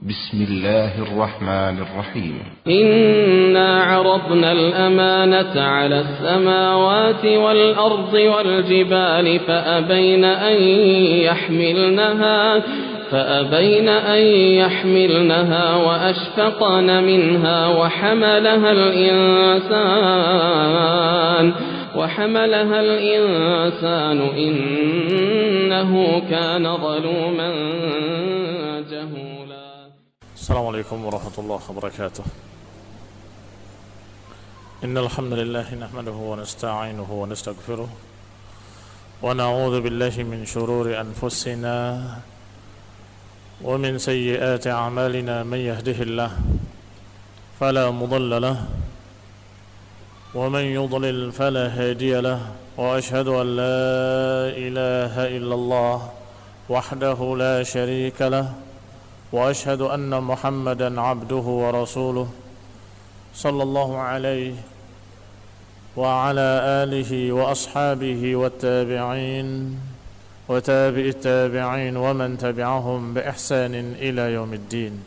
بسم الله الرحمن الرحيم إنا عرضنا الأمانة على السماوات والأرض والجبال فأبين أن يحملنها وأشفقن منها وحملها الإنسان إنه كان ظلوما جهولا. السلام عليكم ورحمة الله وبركاته. إن الحمد لله نحمده ونستعينه ونستغفره ونعوذ بالله من شرور أنفسنا ومن سيئات أعمالنا. من يهده الله فلا مضل له ومن يضلل فلا هادي له، وأشهد أن لا إله إلا الله وحده لا شريك له، وأشهد أن محمدا عبده ورسوله صلى الله عليه وعلى آله وأصحابه والتابعين وتابع التابعين ومن تبعهم بإحسان إلى يوم الدين.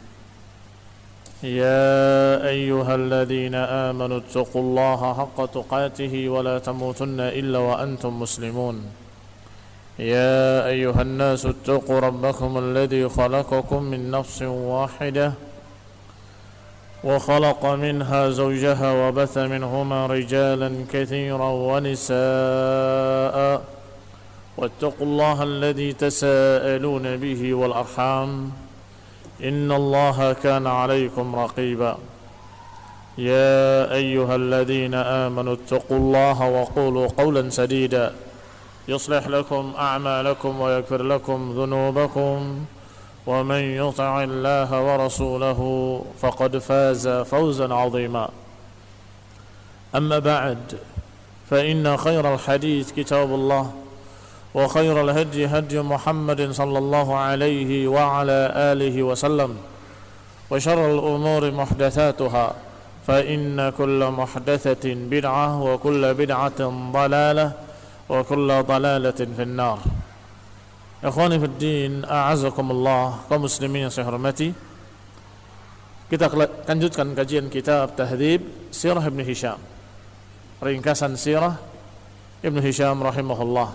يا أيها الذين آمنوا اتقوا الله حق تقاته ولا تموتن إلا وأنتم مسلمون. يا أيها الناس اتقوا ربكم الذي خلقكم من نفس واحدة وخلق منها زوجها وبث منهما رجالا كثيرا ونساء، واتقوا الله الذي تساءلون به والأرحام إن الله كان عليكم رقيبا. يا أيها الذين آمنوا اتقوا الله وقولوا قولا سديدا يصلح لكم أعمالكم ويغفر لكم ذنوبكم، ومن يطع الله ورسوله فقد فاز فوزا عظيما. أما بعد، فإن خير الحديث كتاب الله، وخير الهدي هدي محمد صلى الله عليه وعلى آله وسلم، وشر الأمور محدثاتها، فإن كل محدثة بدعة وكل بدعة ضلالة وكل ضلالة في النار. Ikhwani fid din, a'azakumullah, kaum muslimin yang saya hormati. Kita lanjutkan kajian kitab Tahdhib Sirah Ibn Hisham, ringkasan Sirah Ibn Hisham rahimahullah,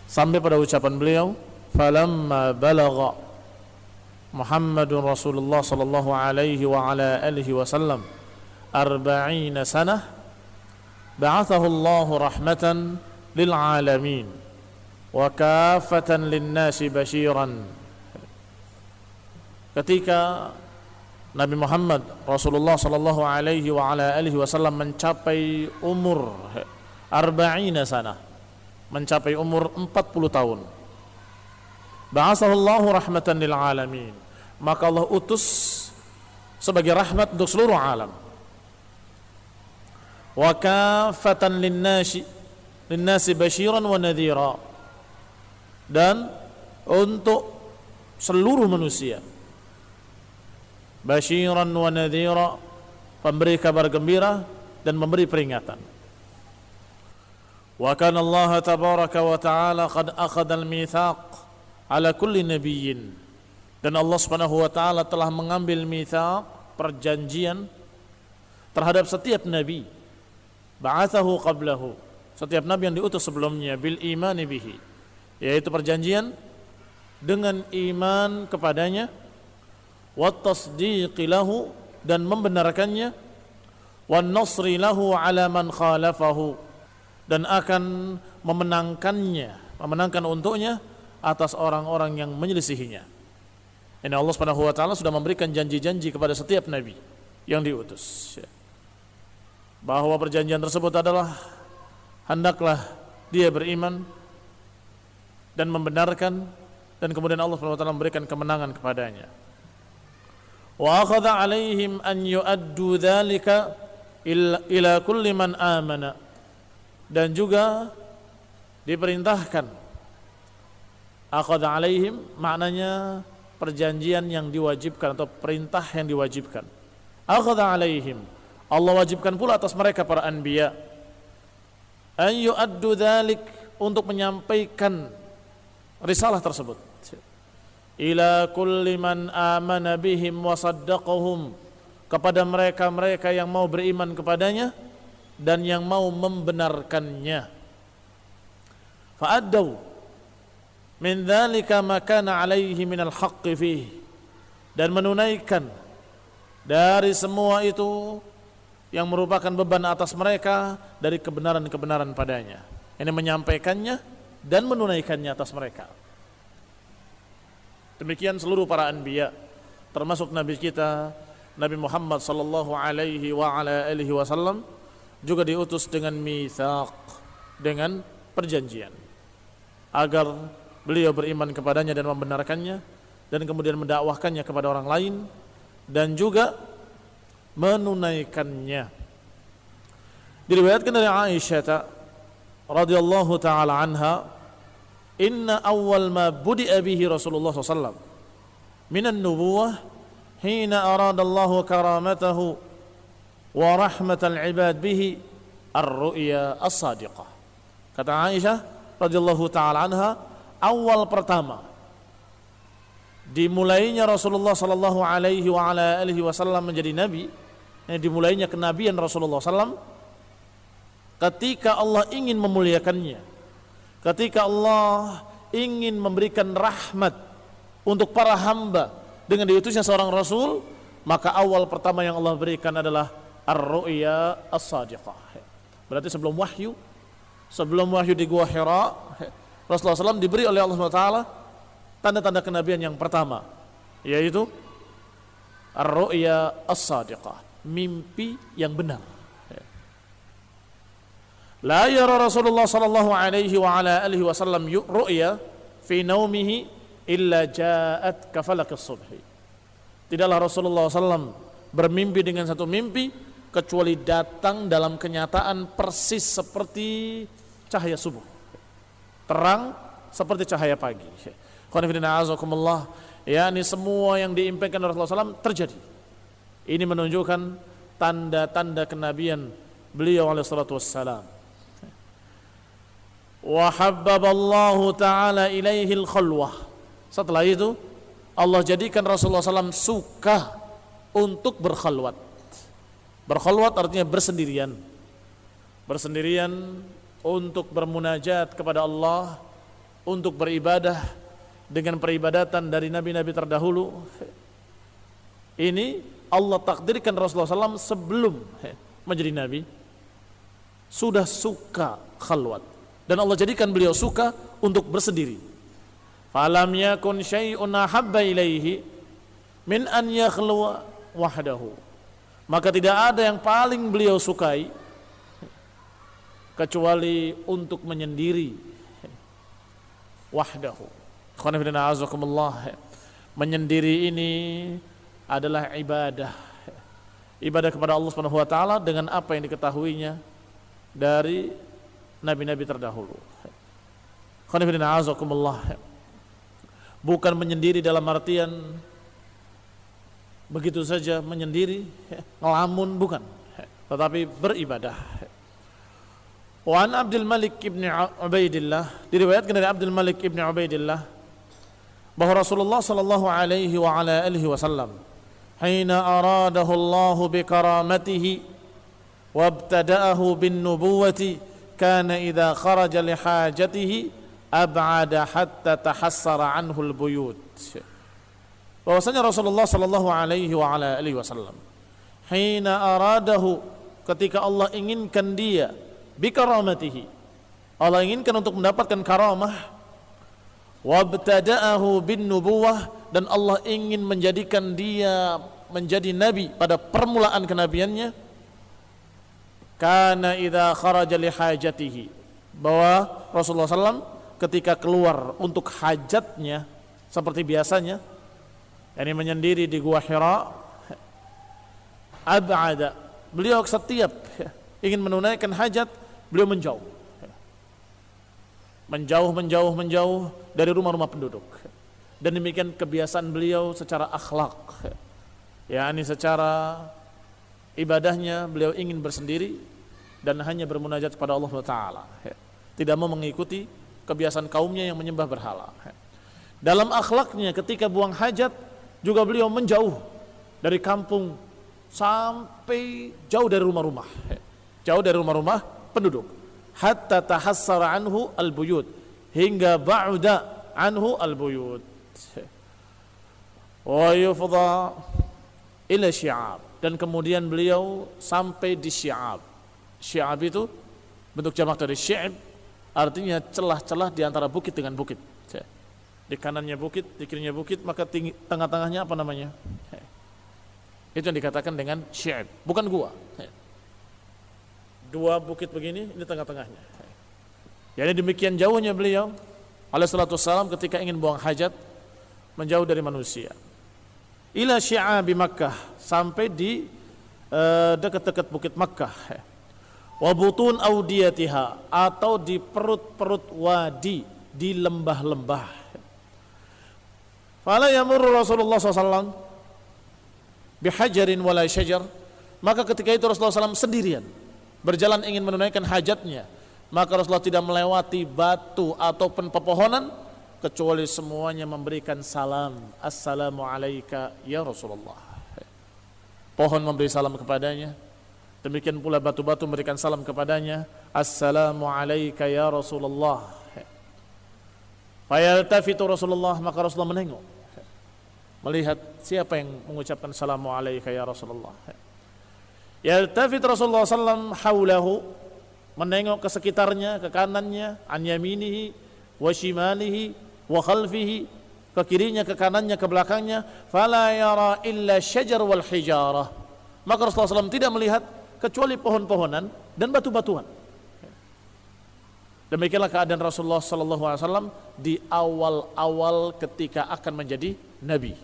sampai pada ucapan beliau, falamma balagha Muhammadun Rasulullah sallallahu alaihi wa ala alihi wasallam 40 sanah ba'athahu Allah rahmatan lil alamin wa kafatan lin nasi basyiran. Ketika Nabi Muhammad Rasulullah sallallahu alaihi wa ala alihi wasallam mencapai umur 40 sanah, mencapai umur 40 tahun, ba'athahullahu rahmatan lil alamin, maka Allah utus sebagai rahmat untuk seluruh alam, wa kafatan linnasi basyiran wa nadhira, dan untuk seluruh manusia, basyiran wa nadhira, pemberi kabar gembira dan memberi peringatan. Wa kana Allah tabaraka wa ta'ala qad akhadha al-mitsaq ala kulli nabiyyin, dan Allah Subhanahu wa ta'ala telah mengambil mitsaq, perjanjian terhadap setiap nabi, ba'athahu qablahu, setiap nabi yang diutus sebelumnya, bil imani bihi, yaitu perjanjian dengan iman kepadanya, wat tasdiqi lahu, dan membenarkannya, wan nasri lahu ala man khalafahu, dan akan memenangkan untuknya atas orang-orang yang menyelisihinya. Ini Allah Subhanahu wa ta'ala sudah memberikan janji-janji kepada setiap nabi yang diutus, bahwa perjanjian tersebut adalah hendaklah dia beriman dan membenarkan, dan kemudian Allah Subhanahu wa ta'ala memberikan kemenangan kepadanya. Wa akhadha alaihim an yu'addu dzalika ila kulli man amana, dan juga diperintahkan, akhadha alaihim maknanya perjanjian yang diwajibkan atau perintah yang diwajibkan. Akhadha alaihim, Allah wajibkan pula atas mereka para anbiya, an yu'addu dzalik, untuk menyampaikan risalah tersebut, ila kulli man amana bihim wa saddaqahum, kepada mereka-mereka yang mau beriman kepadanya dan yang mau membenarkannya. Fa'addaw min dzalika ma kana alaihi minal haqqi fihi, dan menunaikan dari semua itu yang merupakan beban atas mereka dari kebenaran-kebenaran padanya. Ini menyampaikannya dan menunaikannya atas mereka. Demikian seluruh para anbiya, termasuk nabi kita Nabi Muhammad sallallahu alaihi wa ala alihi wasallam juga diutus dengan mitsaq, dengan perjanjian, agar beliau beriman kepadanya dan membenarkannya, dan kemudian mendakwahkannya kepada orang lain dan juga menunaikannya. Diriwayatkan dari Aisyah radhiyallahu taala anha, inna awwal ma budi'a bihi Rasulullah sallallahu alaihi wasallam minan nubuwah hina arada Allah karamatahu wa rahmatal ibad bihi ar-ru'ya as-sadiqah. Kata Aisyah radhiyallahu taala anha, awal pertama dimulainya Rasulullah sallallahu alaihi wa ala alihi wasallam menjadi nabi, dimulainya kenabian Rasulullah sallam ketika Allah ingin memuliakannya, ketika Allah ingin memberikan rahmat untuk para hamba dengan diutusnya seorang rasul, maka awal pertama yang Allah berikan adalah ar-ru'ya as-sadiqah. Berarti sebelum wahyu di Gua Hira, Rasulullah SAW diberi oleh Allah SWT tanda-tanda kenabian yang pertama, yaitu ar-ru'ya as-sadiqah, mimpi yang benar. La yara Rasulullah sallallahu alaihi wa ala alihi wasallam ru'ya fi naumihi illa ja'at kafalakis subhi. Tidaklah Rasulullah SAW bermimpi dengan satu mimpi kecuali datang dalam kenyataan persis seperti cahaya subuh, terang seperti cahaya pagi. Khonifidina azakumullah, yakni semua yang diimpikan Rasulullah SAW terjadi. Ini menunjukkan tanda-tanda kenabian beliau alaihi salatu wassalam. Wa habbaballahu ta'ala ilaihil khalwah. Setelah itu Allah jadikan Rasulullah SAW suka untuk berkhalwat. Berkhalwat artinya bersendirian. Bersendirian untuk bermunajat kepada Allah, untuk beribadah dengan peribadatan dari nabi-nabi terdahulu. Ini Allah takdirkan Rasulullah SAW sebelum menjadi nabi sudah suka khalwat. Dan Allah jadikan beliau suka untuk bersendiri. Falam yakun syai'un ahabba ilaihi min an yakhluwa wahdahu. Maka tidak ada yang paling beliau sukai kecuali untuk menyendiri wahdahu. Khonifidina azakumullah, menyendiri ini adalah ibadah. Ibadah kepada Allah Subhanahu wa taala dengan apa yang diketahuinya dari nabi-nabi terdahulu. Khonifidina azakumullah, bukan menyendiri dalam artian begitu saja menyendiri, ngelamun, bukan, tetapi beribadah. Wa an Abdul Malik ibn Ubaidillah, diriwayatkan dari Abdul Malik ibn Ubaidillah bahwa Rasulullah sallallahu alaihi wa ala alihi wasallam hina aradahu Allah bi karamatihi wa ibtada'ahu bin nubuwati kana idza kharaja li hajatihi ab'ada hatta tahassara anhu al-buyut. Bahwasanya Rasulullah sallallahu alaihi wa ala alihi wasallam hina aradahu, ketika Allah inginkan dia, bi karamatihi, Allah inginkan untuk mendapatkan karamah, wa ibtada'ahu bin nubuwah, dan Allah ingin menjadikan dia menjadi nabi pada permulaan kenabiannya. Kana idza kharaja li hajatihi, bahwa Rasulullah SAW ketika keluar untuk hajatnya seperti biasanya, yakni menyendiri di Gua Hira, ab'ada, beliau setiap ingin menunaikan hajat beliau menjauh dari rumah-rumah penduduk. Dan demikian kebiasaan beliau secara akhlak, yakni secara ibadahnya beliau ingin bersendiri dan hanya bermunajat kepada Allah Taala, tidak mau mengikuti kebiasaan kaumnya yang menyembah berhala. Dalam akhlaknya ketika buang hajat juga beliau menjauh dari kampung sampai jauh dari rumah-rumah. Jauh dari rumah-rumah penduduk. Hatta tahassara anhu al-buyut, hingga ba'uda anhu al-buyut. Wa yufdha ila syi'ab, dan kemudian beliau sampai di syi'ab. Syi'ab itu bentuk jamak dari syi'ab, artinya celah-celah di antara bukit dengan bukit. Di kanannya bukit, di kirinya bukit, maka tengah-tengahnya apa namanya? Itu yang dikatakan dengan syi'ab, bukan gua. Dua bukit begini, ini tengah-tengahnya. Jadi demikian jauhnya beliau alaihi salatu wassalam ketika ingin buang hajat, menjauh dari manusia. Ila syi'abi Makkah, sampai di dekat-dekat bukit Makkah. Wa butun audiyatiha, atau di perut-perut wadi, di lembah-lembah. Fala yamurru Rasulullah SAW bihajarin wala syajar, maka ketika itu Rasulullah SAW sendirian berjalan ingin menunaikan hajatnya, maka Rasulullah tidak melewati batu ataupun pepohonan kecuali semuanya memberikan salam, assalamu alayka ya Rasulullah. Pohon memberi salam kepadanya, demikian pula batu-batu memberikan salam kepadanya, assalamu alayka ya Rasulullah. Fayaltafitu Rasulullah, maka Rasulullah menengok, melihat siapa yang mengucapkan assalamu alayka ya Rasulullah. Yaltafit Rasulullah sallam haulahu, menengok ke sekitarnya, ke kanannya, an yaminihi wa shimalihi wa khalfihi, ke kirinya, ke kanannya, ke belakangnya. Fala yara illa syajar wal hijarah, maka Rasulullah sallam tidak melihat kecuali pohon-pohonan dan batu-batuan. Demikianlah keadaan Rasulullah sallallahu alaihi wasallam di awal-awal ketika akan menjadi nabi,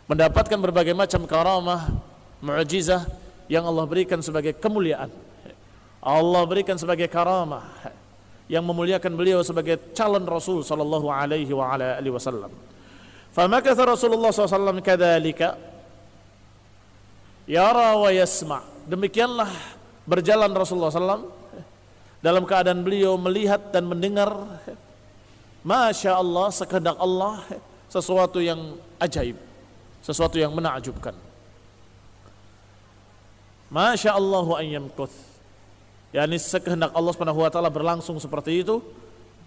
mendapatkan berbagai macam karamah, mukjizah yang Allah berikan sebagai kemuliaan. Allah berikan sebagai karamah yang memuliakan beliau sebagai calon Rasul sallallahu alaihi wa ala alihi wasallam. Famakatha Rasulullah sallallahu alaihi wasallam kadzalika yara wa yasma'. Demikianlah berjalan Rasulullah sallallahu dalam keadaan beliau melihat dan mendengar, masya Allah, sekehendak Allah, sesuatu yang ajaib, sesuatu yang menakjubkan. Masya Allah an yamkuth, yakni sekehendak Allah Subhanahu wa taala berlangsung seperti itu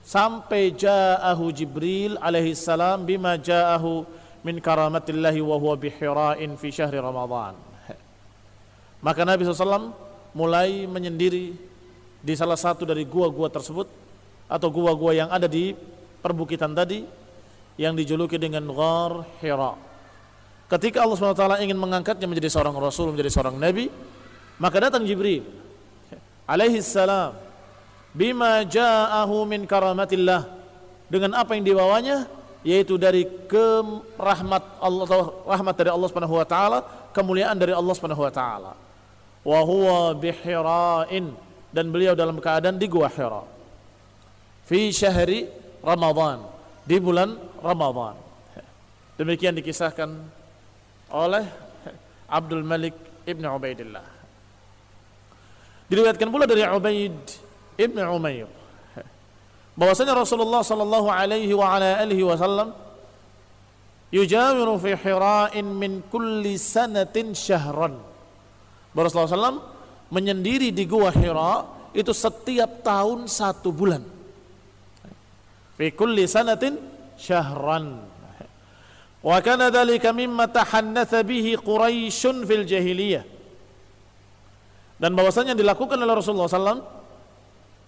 sampai ja'ahu Jibril alaihi salam bima ja'ahu min karamatillahi wa huwa bi Hira'in fi syahri Ramadan. Maka Nabi SAW mulai menyendiri di salah satu dari gua-gua tersebut, atau gua-gua yang ada di perbukitan tadi yang dijuluki dengan Ghar Hira. Ketika Allah SWT ingin mengangkatnya menjadi seorang Rasul, menjadi seorang Nabi, maka datang Jibril alaihi salam bima ja'ahu min karamatillah, dengan apa yang dibawanya, yaitu dari rahmat Allah, atau rahmat dari Allah Subhanahu wa taala, kemuliaan dari Allah Subhanahu wa taala. Wa huwa bi Hira'in, dan beliau dalam keadaan di Gua Hira. Fi syahri Ramadan, di bulan Ramadan. Demikian dikisahkan oleh Abdul Malik Ibn Ubaidillah. Diriwayatkan pula dari Ubaid Ibn Umair bahwasanya Rasulullah sallallahu alaihi wa ala alihi wasallam yujawiru fi Hira'in min kulli sanatin syahran. Rasulullah sallam menyendiri di Gua Hira itu setiap tahun 1 bulan. Fi kulli sanatin syahran. Wa kana dzalika mimma tahannatha bihi Quraisyun fil jahiliyah. Dan bahwasanya dilakukan oleh Rasulullah SAW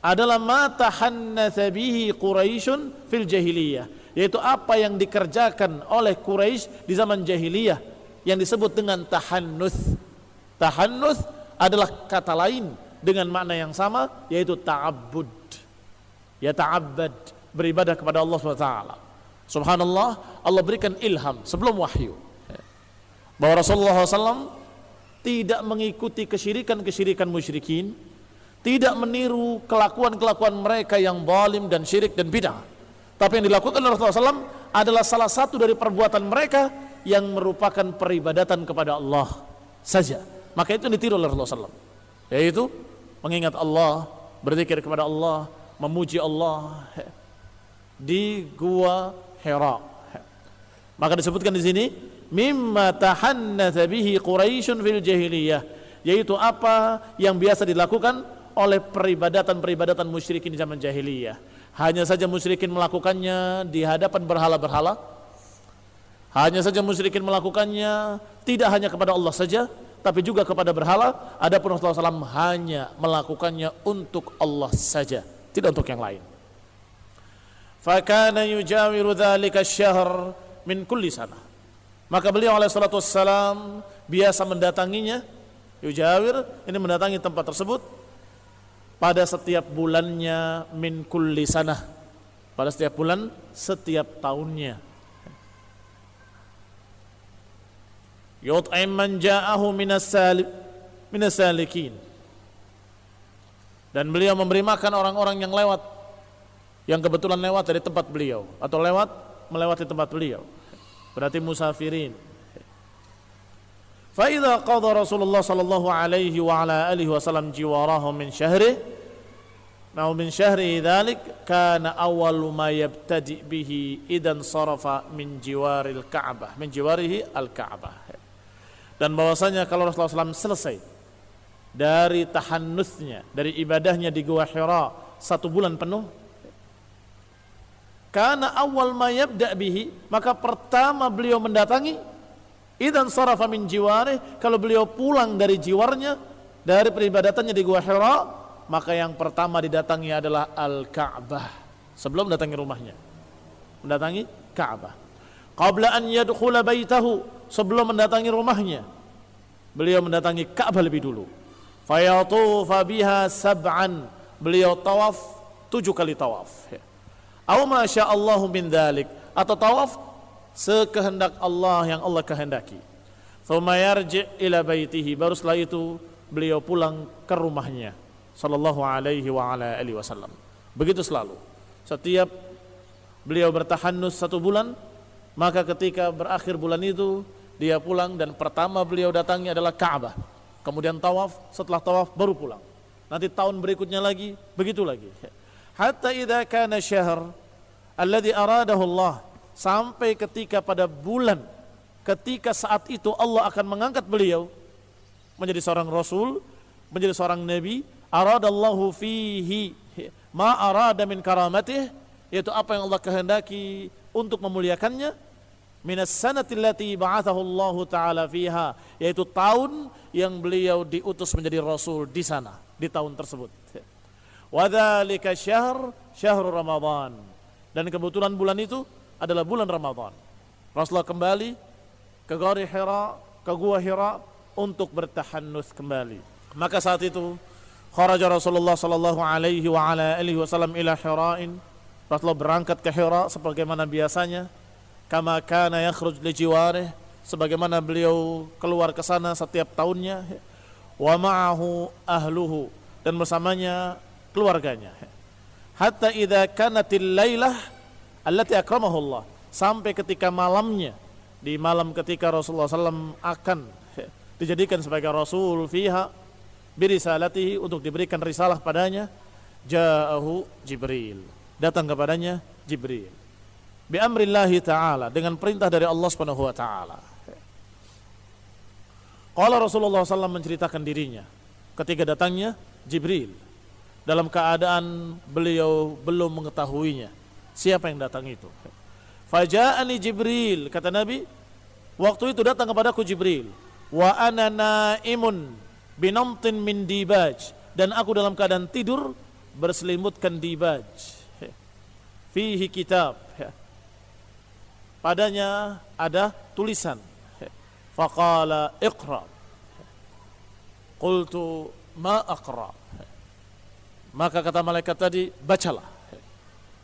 adalah ma tahannatha bihi Quraisyun fil jahiliyah, yaitu apa yang dikerjakan oleh Quraisy di zaman jahiliyah yang disebut dengan tahannuts. Tahannuts adalah kata lain dengan makna yang sama, yaitu ta'abbud. Ya ta'abbad, beribadah kepada Allah SWT. Subhanallah, Allah berikan ilham sebelum wahyu bahwa Rasulullah SAW tidak mengikuti kesyirikan-kesyirikan musyrikin, tidak meniru kelakuan-kelakuan mereka yang zalim dan syirik dan bid'ah. Tapi yang dilakukan oleh Rasulullah SAW adalah salah satu dari perbuatan mereka yang merupakan peribadatan kepada Allah saja. Maka itu ditiru oleh Rasulullah SAW, yaitu mengingat Allah, berzikir kepada Allah, memuji Allah di Gua Hira. Maka disebutkan di sini mimma tahannatsa bihi Quraisyun fil jahiliyah, yaitu apa yang biasa dilakukan oleh peribadatan musyrikin di zaman jahiliyah. Hanya saja musyrikin melakukannya di hadapan berhala-berhala. Hanya saja musyrikin melakukannya tidak hanya kepada Allah saja, tapi juga kepada berhala. Adapun Rasulullah SAW hanya melakukannya untuk Allah saja, tidak untuk yang lain. Fakana yujawiru dzalika asy-syahr min kulli sanah. Maka beliau alaihi salatu wassalam biasa mendatanginya, yujawir, ini mendatangi tempat tersebut pada setiap bulannya, min kulli sanah, pada setiap bulan, setiap tahunnya. Yut'im man ja'ahu minas salikin. Dan beliau memberi makan orang-orang yang lewat, yang kebetulan lewat dari tempat beliau, atau melewati tempat beliau, berarti musafirin. Fa idza qada Rasulullah sallallahu alaihi wa ala alihi wasallam jiwarahu min syahri, ma min syahri dzalik kana awwalu ma yabtadi bihi idan sarafa min jiwaril Ka'bah, min jiwarihi al-Ka'bah. Dan bahwasanya kalau Rasulullah SAW selesai dari tahannusnya, dari ibadahnya di Gua Hira 1 bulan penuh, karena awal ma yabda bihi, maka pertama beliau mendatangi, idan sarafa min jiwarih, kalau beliau pulang dari jiwarnya, dari peribadatannya di Gua Hira, maka yang pertama didatangi adalah Al-Ka'bah, sebelum mendatangi rumahnya, mendatangi Ka'bah. Qabla an yadkhula baitahu, sebelum mendatangi rumahnya, beliau mendatangi Ka'bah lebih dulu. Fayatufa biha sab'an, beliau tawaf 7 kali tawaf. Aw ma sya'allahu min dzalik, atau tawaf sekehendak Allah, yang Allah kehendaki. Tsumma yarji' ila baitihi, baru setelah itu beliau pulang ke rumahnya sallallahu alaihi wa ala alihi wasallam. Begitu selalu. Setiap beliau bertahannus 1 bulan, maka ketika berakhir bulan itu dia pulang, dan pertama beliau datangi adalah Ka'bah, kemudian tawaf, setelah tawaf baru pulang. Nanti tahun berikutnya lagi, begitu lagi. Hatta idza kana syahr alladhi aradahu Allah, sampai ketika pada bulan, ketika saat itu Allah akan mengangkat beliau menjadi seorang rasul, menjadi seorang nabi. Aradallahu fihi ma arada min karamatih, yaitu apa yang Allah kehendaki untuk memuliakannya, minas sanati allati ba'athahu Allah taala fiha, yaitu tahun yang beliau diutus menjadi rasul di sana, di tahun tersebut. Wa dzalika syahrul Ramadan, dan kebetulan bulan itu adalah bulan Ramadan. Rasulullah kembali ke Gua Hira, ke Gua Hira untuk bertahannus kembali. Maka saat itu kharaja Rasulullah sallallahu alaihi wa ala alihi wasallam ila Hira'in, Rasulullah berangkat ke Hira sebagaimana biasanya, kama kana yakhruj li jiwarih, sebagaimana beliau keluar ke sana setiap tahunnya, wa ma'ahu ahluhu, dan bersamanya keluarganya. Hatta idza kanatil lailah allati akramahu Allah, sampai ketika malamnya, di malam ketika Rasulullah SAW akan dijadikan sebagai rasul fiha birisalatihi, untuk diberikan risalah padanya, ja'ahu Jibril, datang kepadanya Jibril, bi amrillahi ta'ala, dengan perintah dari Allah Subhanahu wa taala. Qala Rasulullah SAW menceritakan dirinya ketika datangnya Jibril, dalam keadaan beliau belum mengetahuinya siapa yang datang itu. Faja'ani Jibril, kata Nabi, waktu itu datang kepadaku Jibril, wa ana naimun binamtin min dibaj, dan aku dalam keadaan tidur berselimutkan dibaj, fihi kitab, padanya ada tulisan. Faqala iqra, qultu ma aqra, maka kata malaikat tadi, bacalah.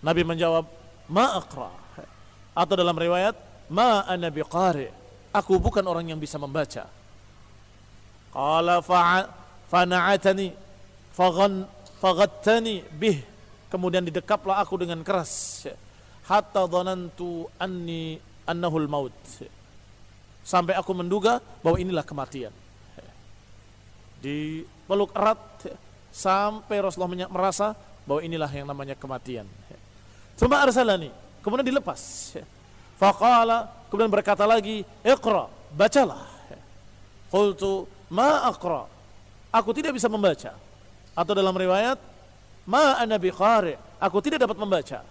Nabi menjawab, ma aqra, atau dalam riwayat, ma ana biqari, aku bukan orang yang bisa membaca. Qala fana'atani faghattani bih, kemudian didekaplah aku dengan keras, hatta dhanantu annahul maut, sampai aku menduga bahwa inilah kematian. Dipeluk erat sampai Rasulullah merasa bahwa inilah yang namanya kematian. Tsumma arsalani, kemudian dilepas. Faqala kemudian berkata lagi, "Iqra, bacalah." Qultu, "Ma aqra." Aku tidak bisa membaca. Atau dalam riwayat, "Ma ana biqari." Aku tidak dapat membaca.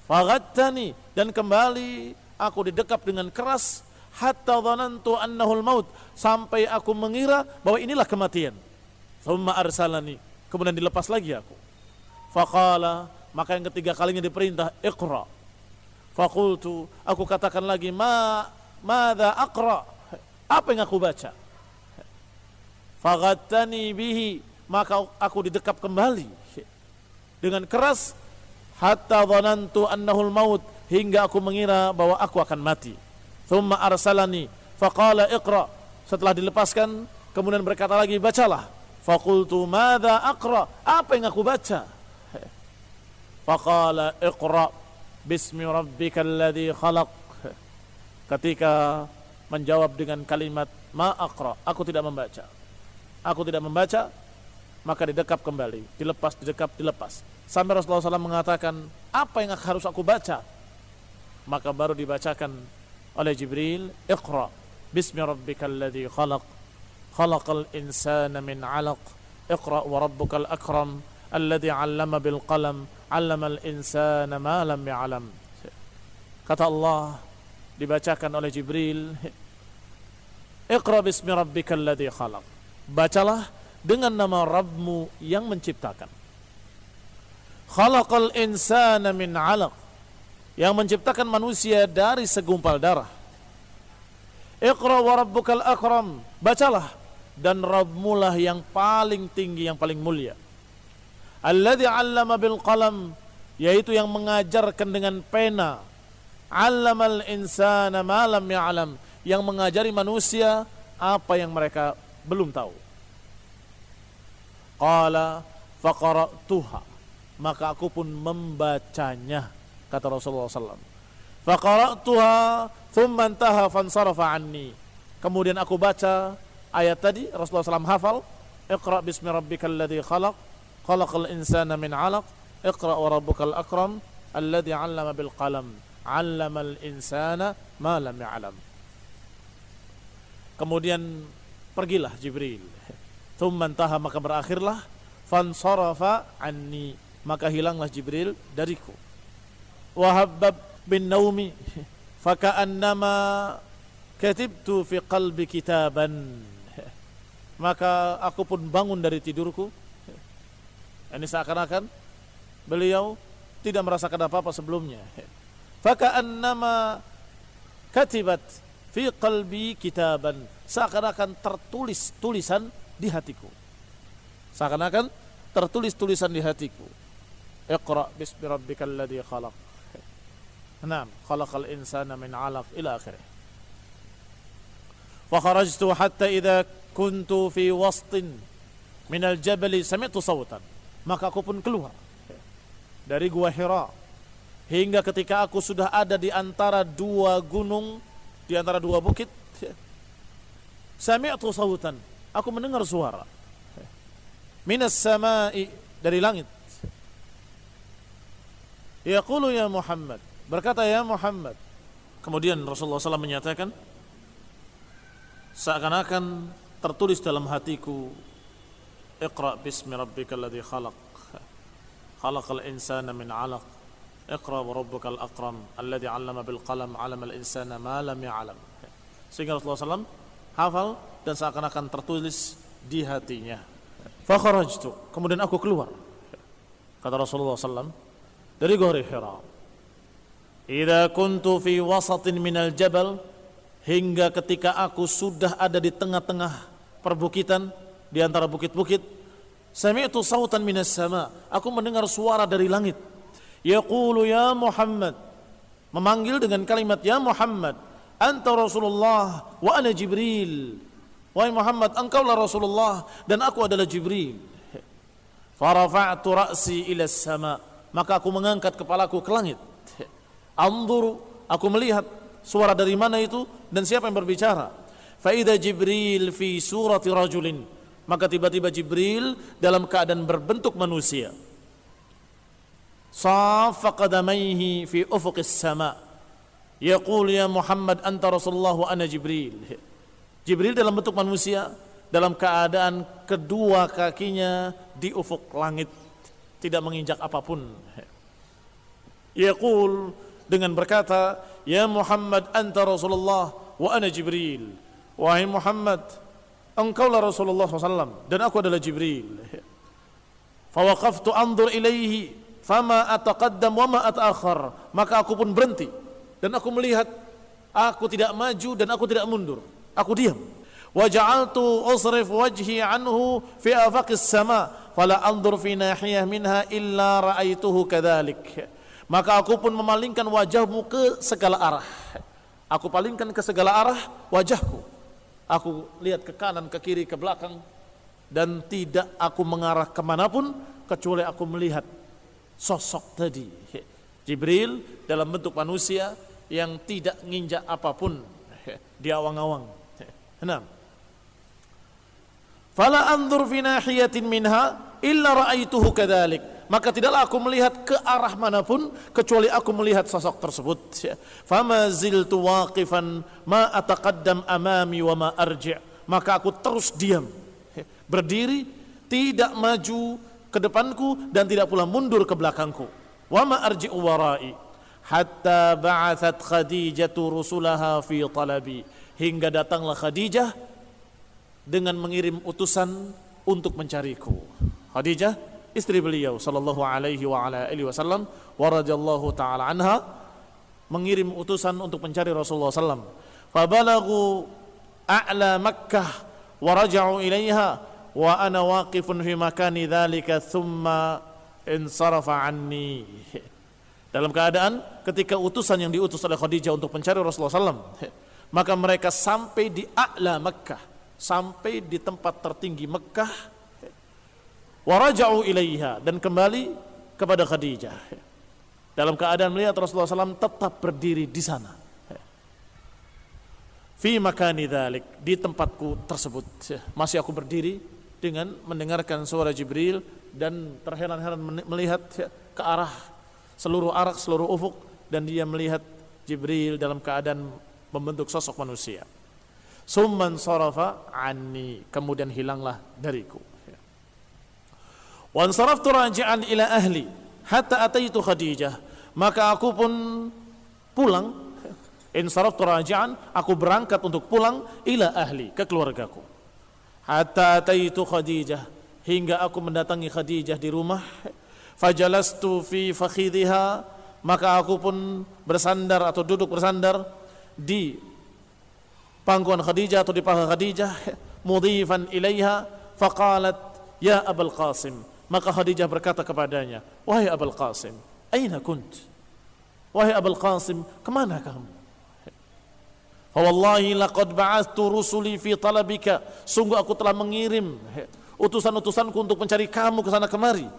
Faghattani, dan kembali aku didekap dengan keras, hatta dhanantu annahul maut, sampai aku mengira bahwa inilah kematian. Thumma arsalani, kemudian dilepas lagi aku. Faqala, maka yang ketiga kalinya diperintah, "Iqra." Faqultu, aku katakan lagi, "Madza aqra?" Apa yang aku baca? Faghattani bihi, maka aku didekap kembali dengan keras, hatta dhanantu annahul maut, hingga aku mengira bahwa aku akan mati. Thumma arsalani faqala iqra, setelah dilepaskan kemudian berkata lagi, "Bacalah." Faqultu, "Madza aqra?" Apa yang aku baca? Faqala iqra bismi rabbikal ladzi khalaq. Ketika menjawab dengan kalimat ma aqra, aku tidak membaca. Aku tidak membaca, maka didekap kembali, dilepas, didekap, dilepas. Sampai Rasulullah SAW mengatakan, apa yang harus aku baca? Maka baru dibacakan oleh Jibril, "Iqra bismi rabbikal ladzi khalaq, khalaqal insana min 'alaq, iqra wa rabbukal akram, alladzi 'allama bil qalam, 'allamal insana ma lam ya'lam." Kata Allah, dibacakan oleh Jibril, "Iqra bismi rabbikal ladzi khalaq." Bacalah dengan nama Rabbmu yang menciptakan. Khalaqal insana min 'alaq, yang menciptakan manusia dari segumpal darah. Iqra wa rabbukal akram, bacalah, dan Rabbmu lah yang paling tinggi, yang paling mulia. Alladzi 'allama bil qalam, yaitu yang mengajarkan dengan pena. 'Allamal insana ma lam ya'lam, yang mengajari manusia apa yang mereka belum tahu. Qala faqara'tuha, maka aku pun membacanya, kata Rasulullah SAW. Faqara'tuha thumma intaha fansarafa anni, kemudian aku baca ayat tadi, Rasulullah SAW hafal, "Iqra bismi rabbikal ladzi khalaq, khalaqal insana min 'alaq, iqra wa rabbukal akram, alladzi 'allama bil qalam, 'allamal insana ma lam ya'lam." Kemudian pergilah Jibril. Thumma intaha, maka berakhirlah, fansarafa anni, maka hilanglah Jibril dariku. Wahabbab bin naumi faka'annama katibtu fi qalbi kitaban, maka aku pun bangun dari tidurku. Ini seakan-akan beliau tidak merasakan apa-apa sebelumnya. Faka'annama katibat fi qalbi kitaban, seakan-akan tertulis tulisan di hatiku. Seakan-akan tertulis tulisan di hatiku. Iqra bismi rabbikal ladzi khalaq. Naam, khalaqal insana min 'alaq ila akhirih. Fa kharajtu hatta idza kuntu fi wastin min al-jabal sami'tu sawtan. Maka aku pun keluar dari gua Hira, hingga ketika aku sudah ada di antara dua gunung, di antara dua bukit, sami'tu sawtan, aku mendengar suara, minas sama'i, dari langit. Yaqulu ya Muhammad, berkata ya Muhammad. Kemudian Rasulullah SAW menyatakan, seakan-akan tertulis dalam hatiku, Iqra bismi rabbikal ladzi khalaq, khalaqal insana min 'alaq, Iqra wa rabbukal akram, alladzi 'allama bil qalam, 'allamal insana ma lam ya'lam. Sehingga Rasulullah SAW hafal dan seakan-akan tertulis di hatinya. Fa kharajtu, kemudian aku keluar, kata Rasulullah SAW, dari Gua Hira. Idza kuntu fi wasatin minal jabal, hingga ketika aku sudah ada di tengah-tengah perbukitan, di antara bukit-bukit, sami'tu sautan minas sama, aku mendengar suara dari langit. Yaqulu ya Muhammad, memanggil dengan kalimat ya Muhammad, anta Rasulullah wa ana Jibril. Wahai Muhammad, engkaulah Rasulullah dan aku adalah Jibril. Farafa'tu ra'si ila sama, maka aku mengangkat kepalaku ke langit. Anzuru, aku melihat suara dari mana itu dan siapa yang berbicara. Fa idza Jibril fi surati rajulin, maka tiba-tiba Jibril dalam keadaan berbentuk manusia. Saffa qadamaihi fi ufuqis sama, Yaqul ya Muhammad anta Rasulullah wa ana Jibril. Jibril dalam bentuk manusia, dalam keadaan kedua kakinya di ufuk langit, tidak menginjak apapun. Yaqul, dengan berkata, ya Muhammad anta Rasulullah wa ana Jibril. Wahai Muhammad, engkaulah Rasulullah SAW dan aku adalah Jibril. Fawaqaftu anzur ilaihi fama ataqaddam wa ma ataakhir. Maka aku pun berhenti dan aku melihat, aku tidak maju dan aku tidak mundur, aku diam. Wa ja'altu usrif wajhi anhu fi afaqis sama fala anzur fi nahiyah minha illa ra'aituhu kadzalik. Maka aku pun memalingkan wajahmu ke segala arah. Aku palingkan ke segala arah wajahku. Aku lihat ke kanan, ke kiri, ke belakang, dan tidak aku mengarah kemanapun kecuali aku melihat sosok tadi, Jibril dalam bentuk manusia yang tidak nginjak apapun di awang-awang. Nah, fala anzur fi nahiyatin minha illa ra'aituhu kadzalik. Maka tidaklah aku melihat ke arah manapun kecuali aku melihat sosok tersebut. Fama ziltu waqifan ma ataqaddam amami wa ma arji'. Maka aku terus diam, berdiri, tidak maju ke depanku dan tidak pula mundur ke belakangku. Wa ma arji'u wara'i hatta ba'athat Khadijatu rusulaha fi talabi. Hingga datanglah Khadijah dengan mengirim utusan untuk mencariku. Khadijah, istri beliau sallallahu alaihi wa ala alihi wasallam wa radhiyallahu taala anha, mengirim utusan untuk mencari Rasulullah sallam. Fabalagu a'la Makkah wa raja'u ilaiha wa ana waqifun fi makani dzalika thumma insarafa anni. Dalam keadaan ketika utusan yang diutus oleh Khadijah untuk mencari Rasulullah sallam, maka mereka sampai di a'la Makkah, sampai di tempat tertinggi Mekah, waraja'u ilaiha, dan kembali kepada Khadijah dalam keadaan melihat Rasulullah SAW tetap berdiri di sana, fi makani dzalik, di tempatku tersebut. Masih aku berdiri dengan mendengarkan suara Jibril dan terheran-heran melihat ke seluruh ufuk, dan dia melihat Jibril dalam keadaan membentuk sosok manusia. Summan sarafa anni, kemudian hilanglah dariku. Wa ansaraftu raji'an ila ahli hatta ataitu Khadijah. Maka aku pun pulang. Insaraftu raji'an, aku berangkat untuk pulang ila ahli, ke keluargaku. Hatta ataitu Khadijah, hingga aku mendatangi Khadijah di rumah. Fajalastu fi fakhidhiha, maka aku pun bersandar atau duduk bersandar di pangkuan Khadijah atau di paha Khadijah. Mudhifan ilaiha faqalat ya Abul Qasim. Maka Khadijah berkata kepadanya, wahai Abul Qasim, aina kunt? Wahai Abul Qasim, kemana kamu? Fawallahi laqad ba'athtu rusuli fi talabika. Sungguh aku telah mengirim utusan-utusanku untuk mencari kamu ke sana kemari.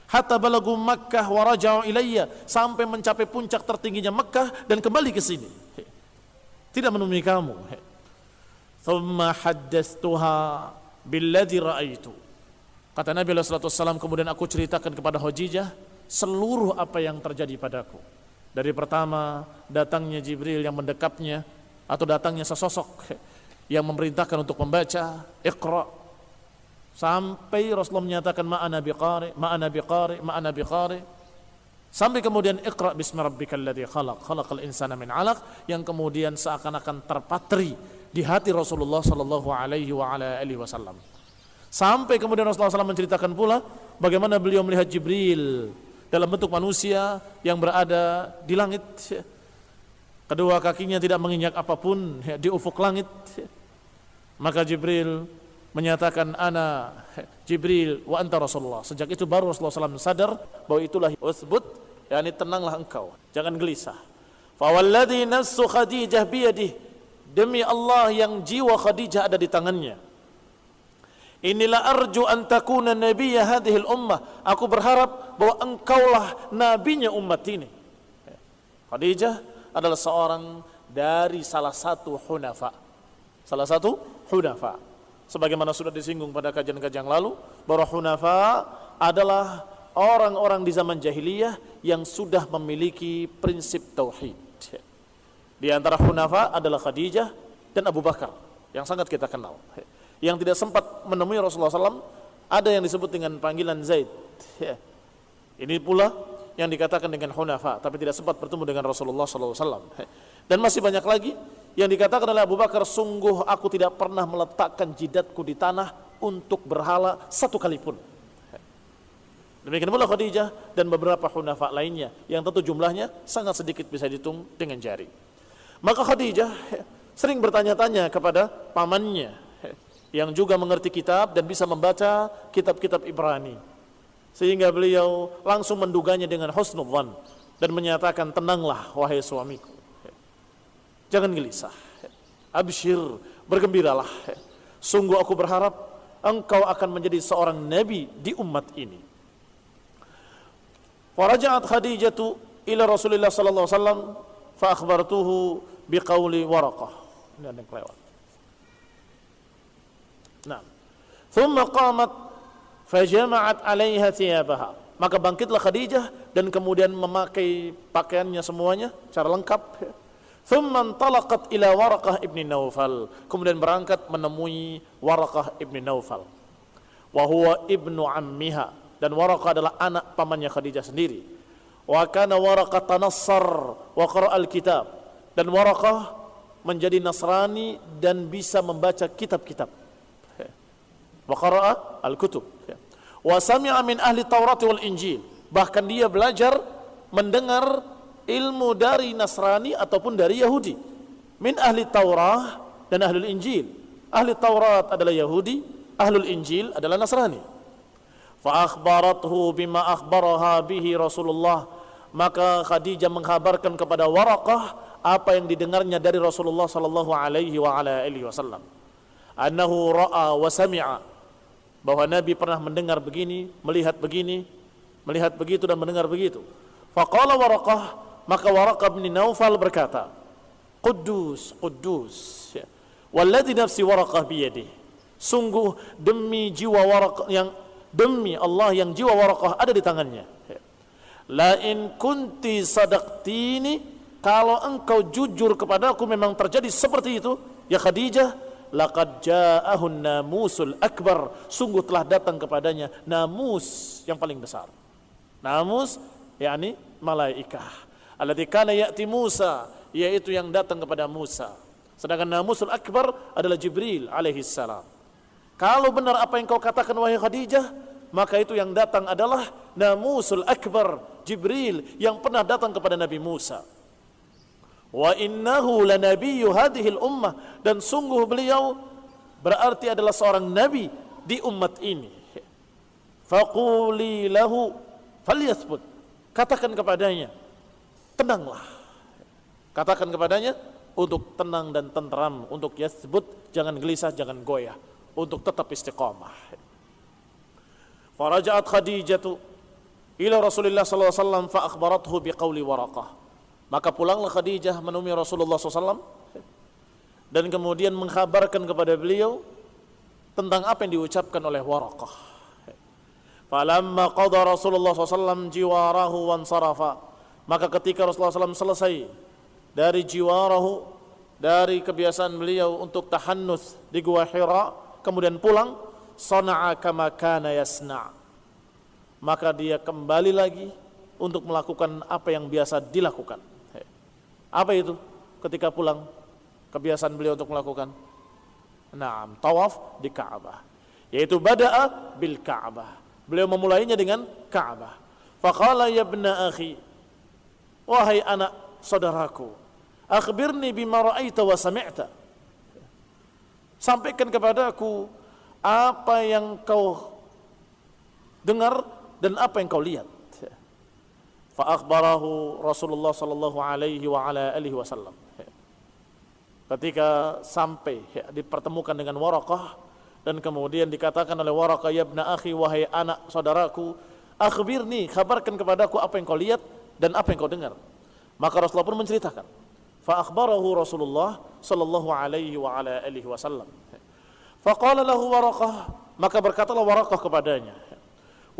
Hatta balagu Makkah wa raja'u ilayya, sampai mencapai puncak tertingginya Makkah dan kembali ke sini. Tidak menemui kamu. Thumma haddathtuha billadhi ra'aitu. Kata Nabi sallallahu alaihi wasallam, kemudian aku ceritakan kepada Khadijah seluruh apa yang terjadi padaku. Dari pertama datangnya Jibril yang mendekapnya, atau datangnya sesosok yang memerintahkan untuk membaca Iqra, sampai Rasulullah menyatakan ma'ana biqari, sampai kemudian Iqra bismi rabbikal ladzi khalaqal insana min 'alaq, yang kemudian seakan-akan terpatri di hati Rasulullah sallallahu alaihi wa ala alihi wasallam. Sampai kemudian Rasulullah SAW menceritakan pula bagaimana beliau melihat Jibril dalam bentuk manusia yang berada di langit. Kedua kakinya tidak menginjak apapun di ufuk langit. Maka Jibril menyatakan, ana Jibril wa anta Rasulullah. Sejak itu baru Rasulullah SAW sadar bahwa itulah uthbut, yakni tenanglah engkau, jangan gelisah. Fawalladhi nafsu Khadijah biyadih, demi Allah yang jiwa Khadijah ada di tangannya. Inilah arju an takuna nabiyya hadhil ummah. Aku berharap bahwa engkaulah nabinya umat ini. Khadijah adalah seorang dari salah satu hunafa. Sebagaimana sudah disinggung pada kajian-kajian lalu, bahwa hunafa adalah orang-orang di zaman jahiliyah yang sudah memiliki prinsip tauhid. Di antara hunafa adalah Khadijah dan Abu Bakar yang sangat kita kenal. Yang tidak sempat menemui Rasulullah SAW ada yang disebut dengan panggilan Zaid. Ini pula yang dikatakan dengan hunafa, tapi tidak sempat bertemu dengan Rasulullah SAW. Dan masih banyak lagi yang dikatakan oleh Abu Bakar, sungguh aku tidak pernah meletakkan jidatku di tanah untuk berhala satu kali pun. Demikian pula Khadijah dan beberapa hunafa lainnya yang tentu jumlahnya sangat sedikit, bisa dihitung dengan jari. Maka Khadijah sering bertanya-tanya kepada pamannya yang juga mengerti kitab dan bisa membaca kitab-kitab Ibrani, sehingga beliau langsung menduganya dengan husnul dzan dan menyatakan, tenanglah wahai suamiku, jangan gelisah, absyir, bergembiralah, sungguh aku berharap engkau akan menjadi seorang nabi di umat ini. Faraja'at Khadijatu ila Rasulillah sallallahu alaihi wasallam fa akhbartuhu biqauli Waraqah. Ini ada yang kelewat. Nah, thumma qamat fajama'at 'alaiha thiyabaha. Maka bangkitlah Khadijah dan kemudian memakai pakaiannya semuanya secara lengkap. Thumma intalaqat ila Waraqah ibn Naufal. Kemudian berangkat menemui Waraqah ibn Naufal. Wa huwa ibnu ammiha. Dan Waraqah adalah anak pamannya Khadijah sendiri. Wa kana Waraqah tanassar wa qara'a al-kitab. Dan Waraqah menjadi Nasrani dan bisa membaca kitab-kitab. Wa qara'a al-kutub. Wa sami'a min ahli Taurat wal Injil. Bahkan dia belajar mendengar ilmu dari Nasrani ataupun dari Yahudi. Min ahli Taurat dan ahlul Injil. Ahli Taurat adalah Yahudi, ahlul Injil adalah Nasrani. Fa akhbarathu bima akhbaraha bihi Rasulullah. Maka Khadijah mengkabarkan kepada Waraqah apa yang didengarnya dari Rasulullah sallallahu alaihi wa ala alihi wasallam. Annahu ra'a wa sami'a, bahwa Nabi pernah mendengar begini, melihat begitu dan mendengar begitu. Faqala Waraqah, maka Waraqah bin Naufal berkata, Quddus, Quddus, walladhi nafsi Waraqah biyadihi. Sungguh demi jiwa Waraqah demi Allah yang jiwa Waraqah ada di tangannya. La in kunti sadaqtini, kalau engkau jujur kepadaku memang terjadi seperti itu ya Khadijah, laqad ja'ahun namusul akbar, sungguh telah datang kepadanya namus yang paling besar. Namus yakni malaikah allati kana ya'ti Musa, yaitu yang datang kepada Musa. Sedangkan namusul akbar adalah Jibril alaihi salam. Kalau benar apa yang kau katakan wahai Khadijah, maka itu yang datang adalah namusul akbar, Jibril yang pernah datang kepada Nabi Musa. Wa innahu lanabiyyu hadhil ummah, dan sungguh beliau berarti adalah seorang nabi di umat ini. Faquli lahu falyathbut, katakan kepadanya tenanglah. Katakan kepadanya untuk tenang dan tenteram, untuk yathbut, jangan gelisah, jangan goyah, untuk tetap istiqamah. Faraja'at Khadijatu ila Rasulillah sallallahu alaihi wasallam fa akhbarathu biqauli Waraqah. Maka pulanglah Khadijah menemui Rasulullah SAW dan kemudian mengkhabarkan kepada beliau tentang apa yang diucapkan oleh Waraqah. Falamma qada Rasulullah SAW jiwarahu wansarafa, maka ketika Rasulullah SAW selesai dari jiwarahu, dari kebiasaan beliau untuk tahannuts di Gua Hira, kemudian pulang, sana'a kama kana yasna', maka dia kembali lagi untuk melakukan apa yang biasa dilakukan. Apa itu ketika pulang kebiasaan beliau untuk melakukan? Naam, tawaf di Ka'bah, yaitu bada'a bil Ka'bah. Beliau memulainya dengan Ka'bah. Faqala ya ibna akhi, wahai anak saudaraku, akhbirni bima ra'aita wa sami'ta, sampaikan kepadaku apa yang kau dengar dan apa yang kau lihat. Fa akhbarahu Rasulullah sallallahu alaihi wa ala alihi wasallam. Ketika sampai dipertemukan dengan Waraqah dan kemudian dikatakan oleh Waraqah, ya ibna akhi, wahai anak saudaraku, akhbirni, kabarkan kepadaku apa yang kau lihat dan apa yang kau dengar. Maka Rasulullah pun menceritakan. Fa akhbarahu Rasulullah sallallahu alaihi wa ala alihi wasallam. Faqala lahu Waraqah, maka berkatalah Waraqah kepadanya,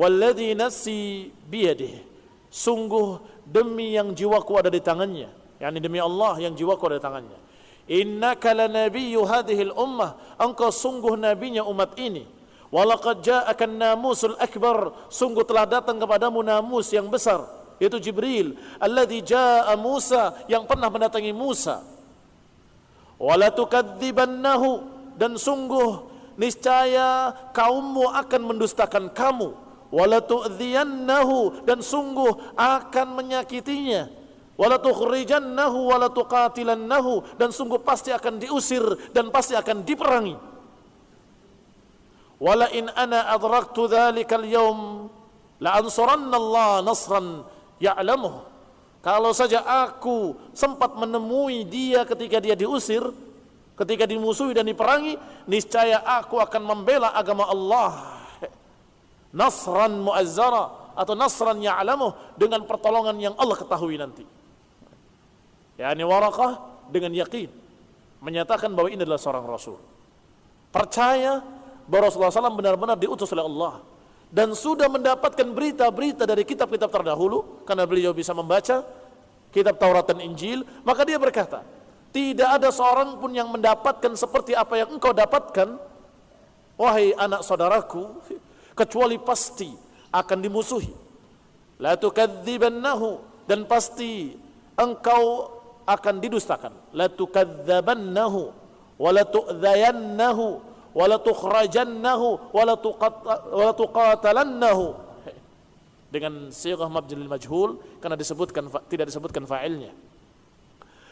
walladzi nafsi biyadihi, sungguh demi yang jiwaku ada di tangannya, yakni demi Allah yang jiwaku ada di tangannya. Innaka lanabiyyu hadhil ummah, engkau sungguh nabinya umat ini. Walaqad ja'aka an-namusul akbar, sungguh telah datang kepadamu namus yang besar, yaitu Jibril, alladzi jaa'a Musa, yang pernah mendatangi Musa. Wala tukadzibannahu, dan sungguh niscaya kaummu akan mendustakan kamu. Wala tu'dhiyannahu, dan sungguh akan menyakitinya. Wala tukhrijannahu wala tuqatilannahu, dan sungguh pasti akan diusir dan pasti akan diperangi. Wala in ana adraktu dhalikal yawm la ansuranna Allah nasran ya'lamuh. Kalau saja aku sempat menemui dia ketika dia diusir, ketika dimusuhi dan diperangi, niscaya aku akan membela agama Allah. Nasran mu'azzara, atau nasran ya'lamuh, dengan pertolongan yang Allah ketahui nanti. yakni Waraqah dengan yakin menyatakan bahwa ini adalah seorang Rasul, percaya bahwa Rasulullah SAW benar-benar diutus oleh Allah, dan sudah mendapatkan berita-berita dari kitab-kitab terdahulu karena beliau bisa membaca kitab Taurat dan Injil. Maka dia berkata, tidak ada seorang pun yang mendapatkan seperti apa yang engkau dapatkan, wahai anak saudaraku, kecuali pasti akan dimusuhi. La tukadzibannahu, dan pasti engkau akan didustakan. La tukadzibannahu wa la tu'dhayannahu wa la tukhrajannahu wa la tuqatalannahu, dengan sighah mabnil majhul karena tidak disebutkan fa'ilnya.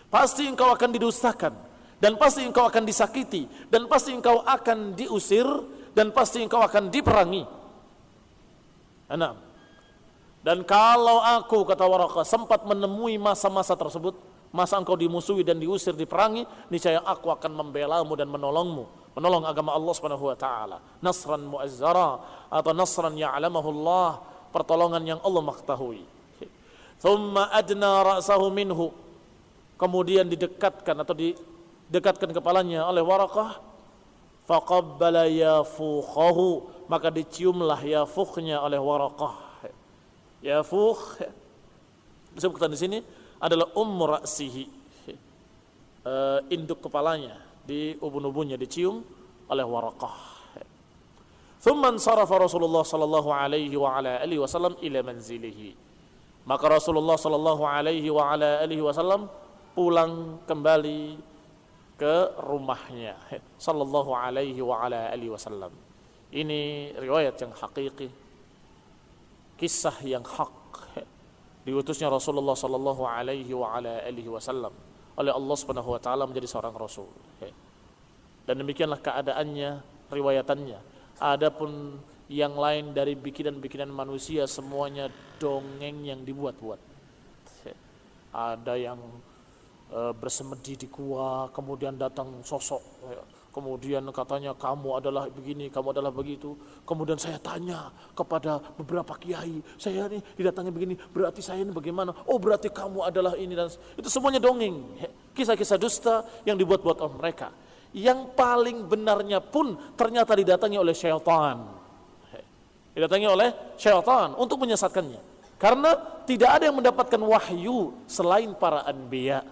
Pasti engkau akan didustakan, dan pasti engkau akan disakiti, dan pasti engkau akan diusir, dan pasti engkau akan diperangi. Enam. Dan kalau aku, kata Waraqah, sempat menemui masa-masa tersebut, masa engkau dimusuhi dan diusir, diperangi, niscaya aku akan membelamu dan menolong agama Allah Subhanahu wa taala. Nasran mu'azzara, atau nasran ya'lamahu Allah, pertolongan yang Allah mengetahui. Thumma adna ra'sahu minhu, kemudian didekatkan kepalanya oleh Waraqah. Faqabbala yafukhahu, maka diciumlah yafukhnya oleh Waraqah. Yafukh disebutkan di sini adalah ra'sihi, induk kepalanya, di ubun-ubunnya dicium oleh Waraqah. Thumma ansarafa Rasulullah sallallahu alaihi wa ala alihi wasallam ila manzilihi, maka Rasulullah sallallahu alaihi wa ala alihi wasallam pulang kembali ke rumahnya sallallahu alaihi wa ala alihi wasallam. Ini riwayat yang hakiki, kisah yang hak, diutusnya Rasulullah sallallahu alaihi wa ala alihi wasallam oleh Allah Subhanahu wa taala menjadi seorang rasul. Dan demikianlah keadaannya, riwayatannya. Adapun yang lain dari bikinan-bikinan manusia semuanya dongeng yang dibuat-buat. Ada yang bersemedi di gua, kemudian datang sosok, kemudian katanya kamu adalah begini, kamu adalah begitu. Kemudian saya tanya kepada beberapa kiai, saya ini didatangi begini, berarti saya ini bagaimana? Oh, berarti kamu adalah ini, dan itu semuanya dongeng, kisah-kisah dusta yang dibuat-buat oleh mereka. Yang paling benarnya pun ternyata didatangi oleh syaitan. Didatangi oleh syaitan untuk menyesatkannya. Karena tidak ada yang mendapatkan wahyu selain para anbiya.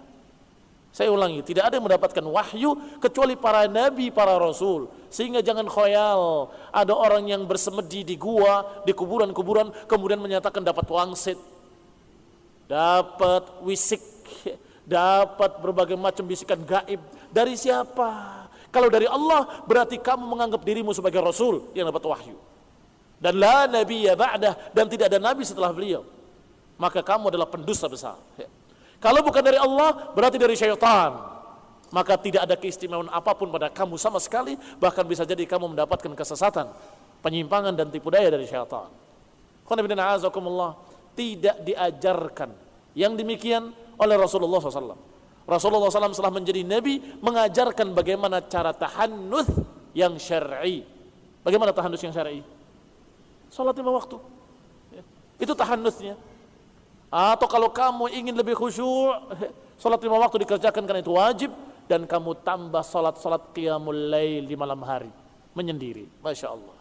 Saya ulangi, tidak ada yang mendapatkan wahyu kecuali para nabi, para rasul. Sehingga jangan khayal ada orang yang bersemedi di gua, di kuburan-kuburan, kemudian menyatakan dapat wangsit, dapat wisik, dapat berbagai macam bisikan gaib. Dari siapa? Kalau dari Allah, berarti kamu menganggap dirimu sebagai rasul yang dapat wahyu. Dan la nabiyya ba'dah, dan tidak ada nabi setelah beliau. Maka kamu adalah pendusta besar. Kalau bukan dari Allah, berarti dari syaitan. Maka tidak ada keistimewaan apapun pada kamu sama sekali, bahkan bisa jadi kamu mendapatkan kesesatan, penyimpangan dan tipu daya dari syaitan. Tidak diajarkan yang demikian oleh Rasulullah SAW. Rasulullah SAW setelah menjadi Nabi mengajarkan bagaimana cara tahannuts yang syar'i. Bagaimana tahannuts yang syar'i? Salat 5 waktu. Itu tahannutsnya. Atau kalau kamu ingin lebih khusyuk, salat 5 waktu dikerjakan karena itu wajib, dan kamu tambah salat-salat qiyamul lail di malam hari menyendiri. Masya Allah.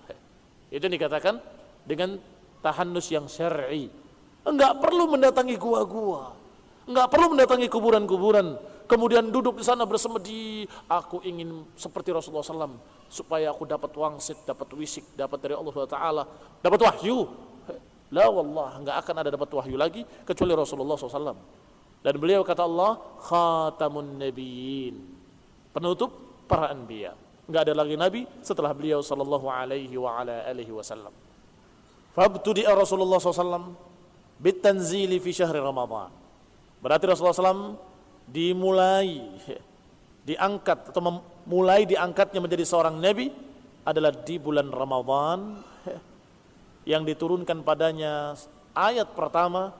Itu dikatakan dengan tahannuts yang syar'i. Enggak perlu mendatangi gua-gua. Enggak perlu mendatangi kuburan-kuburan, kemudian duduk di sana bersemedi, aku ingin seperti Rasulullah SAW, supaya aku dapat wangsit, dapat wisik, dapat dari Allah Ta'ala, dapat wahyu. La wallah, enggak akan ada dapat wahyu lagi kecuali Rasulullah SAW. Dan beliau kata Allah, khatamun nabiyyin, penutup para anbiya. Enggak ada lagi nabi setelah beliau sallallahu alaihi wa ala alihi wasallam. Fabtudi'a Rasulullah SAW bitanzili fi syahri Ramadan. Berarti Rasulullah SAW dimulai diangkat atau mulai diangkatnya menjadi seorang nabi adalah di bulan Ramadan, yang diturunkan padanya ayat pertama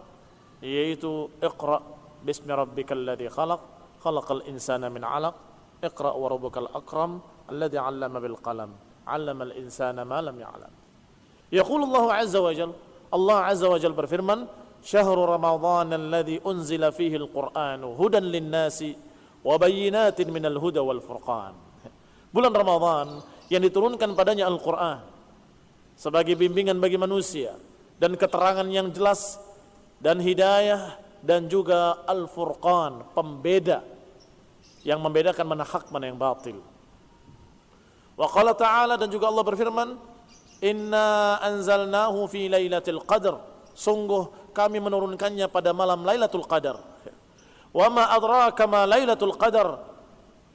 yaitu Iqra bismi rabbikal ladzi khalaq khalaqal insana min 'alaq Iqra wa rabbukal akram alladzi 'allama bil qalam 'allamal insana ma lam ya'lam. Yaqulu Allah azza wa jalla, Allah azza wa jalla berfirman, syahrul ramadhan alladzi unzila fihi al-Qur'anu hudan lin-nasi wa bayyinatin minal huda wal furqan. Bulan Ramadan yang diturunkan padanya Al-Qur'an sebagai bimbingan bagi manusia dan keterangan yang jelas dan hidayah, dan juga Al-Furqan, pembeda yang membedakan mana hak mana yang batil. Wa qala ta'ala, dan juga Allah berfirman, inna anzalnahu fi lailatul qadr, sungguh kami menurunkannya pada malam Lailatul Qadar. Wa ma adraka ma Lailatul Qadar,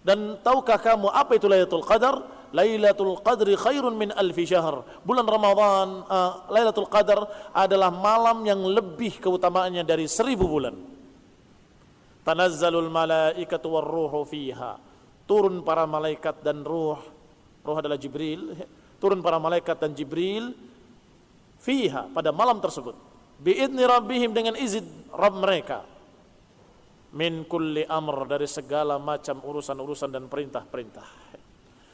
dan tahukah kamu apa itu Lailatul Qadar? Lailatul Qadri khairun min alfi syahr. Bulan Ramadan, Lailatul Qadar adalah malam yang lebih keutamaannya dari 1000 bulan. Tanazzalul malaikatu warruhu fiha, turun para malaikat dan ruh adalah Jibril, turun para malaikat dan Jibril fiha, pada malam tersebut, biidni rabbihim, dengan izin Rabb mereka, min kulli amr, dari segala macam urusan-urusan dan perintah-perintah.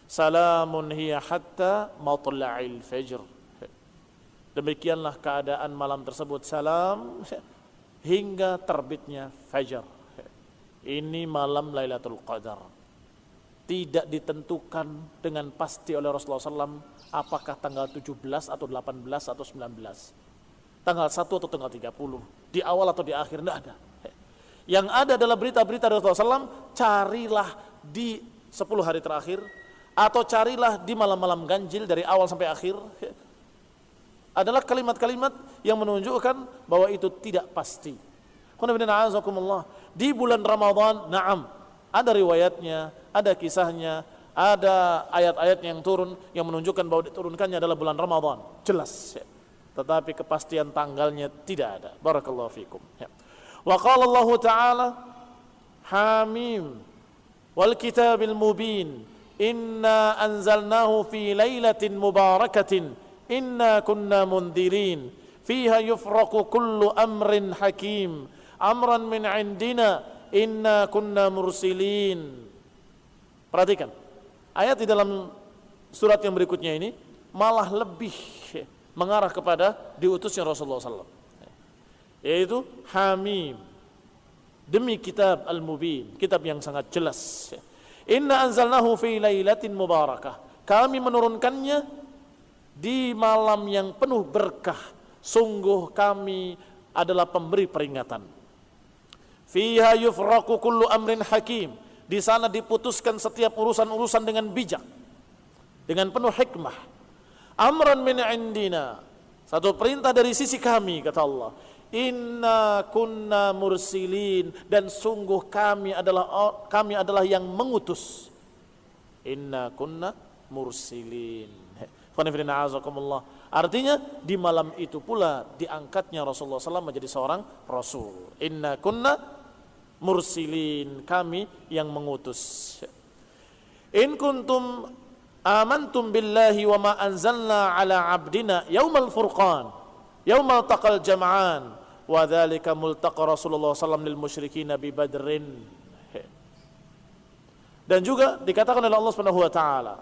Salamun hiya hatta matla'il fajr, demikianlah keadaan malam tersebut, salam hingga terbitnya fajar. Ini malam Lailatul Qadar, tidak ditentukan dengan pasti oleh Rasulullah SAW apakah tanggal 17 atau 18 atau 19, tanggal 1 atau tanggal 30, di awal atau di akhir, tidak ada. Yang ada adalah berita-berita dari Rasulullah SAW, carilah di 10 hari terakhir, atau carilah di malam-malam ganjil dari awal sampai akhir, adalah kalimat-kalimat yang menunjukkan bahwa itu tidak pasti. Di bulan Ramadan, na'am, ada riwayatnya, ada kisahnya, ada ayat-ayat yang turun yang menunjukkan bahwa diturunkannya adalah bulan Ramadan, jelas. Tetapi kepastian tanggalnya tidak ada. Barakallahu fikum. Wa qala Allah Ta'ala, Hamim wal kitabil mubin, inna anzalnahu fi lailatin mubarakatin inna kunna mundirin fiha yufraqu kullu amrin hakim amran min indina inna kunna mursilin. Perhatikan, ayat di dalam surat yang berikutnya ini malah lebih mengarah kepada diutusnya Rasulullah SAW, yaitu Hamim, demi kitab Al-Mubin, kitab yang sangat jelas. Inna anzalnahu fi lailatin mubarakah, kami menurunkannya di malam yang penuh berkah, sungguh kami adalah pemberi peringatan. Fiha yufraqu kullu amrin hakim, di sana diputuskan setiap urusan-urusan dengan bijak, dengan penuh hikmah. Amran min indina, satu perintah dari sisi kami, kata Allah. Inna kunna mursilin, dan sungguh kami adalah yang mengutus. Inna kunna mursilin. Artinya di malam itu pula diangkatnya Rasulullah SAW menjadi seorang Rasul. Inna kunna mursilin, kami yang mengutus. In kuntum amantum billahi wa ma anzalna ala abdina yaumal furqan yaumal taqal jam'an wa dzalika multaqa Rasulullah SAW lil musyrikin bi Badrin. Dan juga dikatakan oleh Allah Subhanahu wa taala,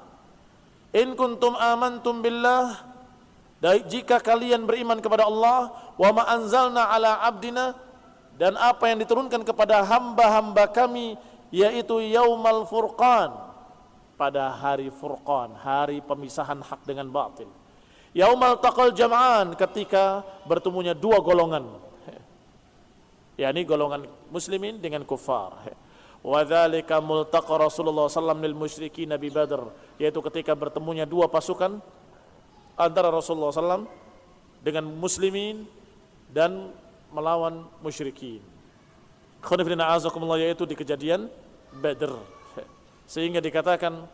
in kuntum amantum billah, jika kalian beriman kepada Allah, wa ma anzalna ala abdina, dan apa yang diturunkan kepada hamba-hamba kami, yaitu yaumal furqan, pada hari furqan, hari pemisahan hak dengan batil. Yaumal taqal jam'an, ketika bertemunya dua golongan, yakni golongan muslimin dengan kufar. Wa dzalika multaqa Rasulullah sallallahu alaihi wasallam lil musyrikin bi Badr, yaitu ketika bertemunya dua pasukan antara Rasulullah sallallahu dengan muslimin dan melawan musyrikin. Khonifina azakumullah, yaitu di kejadian Badr. Sehingga dikatakan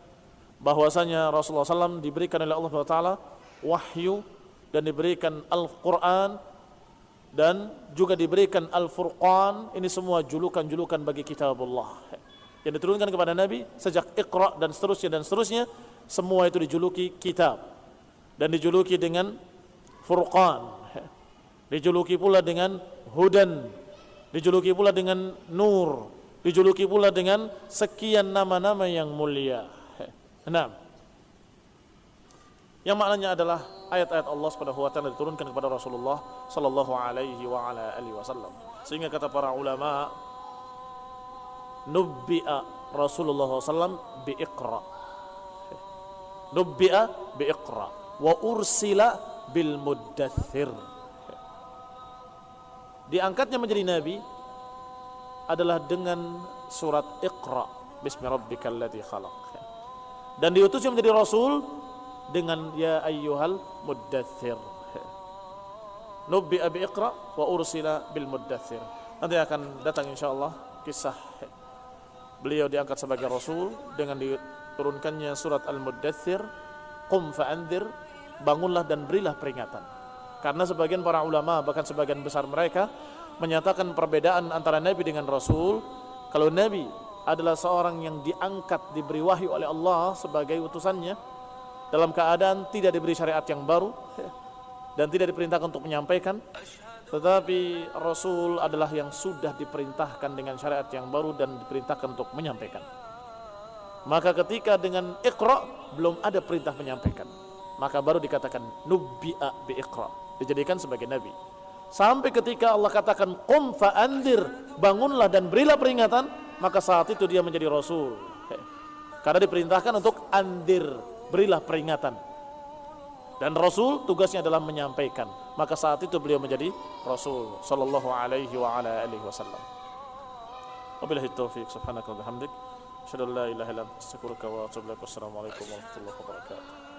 bahwasanya Rasulullah SAW diberikan oleh Allah Taala wahyu dan diberikan Al-Quran dan juga diberikan Al-Furqan. Ini semua julukan-julukan bagi kitabullah yang diturunkan kepada Nabi sejak Iqra dan seterusnya, semua itu dijuluki kitab dan dijuluki dengan Furqan, dijuluki pula dengan Hudan, dijuluki pula dengan Nur, dijuluki pula dengan sekian nama-nama yang mulia. Yang maknanya adalah ayat-ayat Allah Subhanahu wa taala diturunkan kepada Rasulullah sallallahu alaihi wa ala alihi wasallam. Sehingga kata para ulama, nubbi'a Rasulullah sallallahu bi Iqra. Nubbi'a bi Iqra wa ursila bil Muddathir. Diangkatnya menjadi nabi adalah dengan surat Iqra bismi rabbikal ladzi khalaq, dan diutusnya menjadi rasul dengan ya ayyuhal muddathir. Nubbi'a bi Iqra wa ursila bil Muddathir. Nanti akan datang insyaallah kisah beliau diangkat sebagai rasul dengan diturunkannya surat Al-Muddathir, qum fa'anzir, bangunlah dan berilah peringatan. Karena sebagian para ulama, bahkan sebagian besar mereka menyatakan perbedaan antara nabi dengan rasul. Kalau nabi adalah seorang yang diangkat, diberi wahyu oleh Allah sebagai utusannya dalam keadaan tidak diberi syariat yang baru dan tidak diperintahkan untuk menyampaikan. Tetapi rasul adalah yang sudah diperintahkan dengan syariat yang baru dan diperintahkan untuk menyampaikan. Maka ketika dengan Iqra belum ada perintah menyampaikan, maka baru dikatakan nubbi'a bi Iqra, dijadikan sebagai nabi. Sampai ketika Allah katakan qum fa'anzir, bangunlah dan berilah peringatan, maka saat itu dia menjadi rasul. Karena diperintahkan untuk andir, berilah peringatan. Dan rasul tugasnya adalah menyampaikan. Maka saat itu beliau menjadi rasul sallallahu alaihi wa ala alihi wasallam. Wabillahi taufiq, subhanaka wa bihamdik, asyhadu an la ilaha illa anta, astaghfiruka wa atubu ilaik. Wassalamualaikum warahmatullahi wabarakatuh.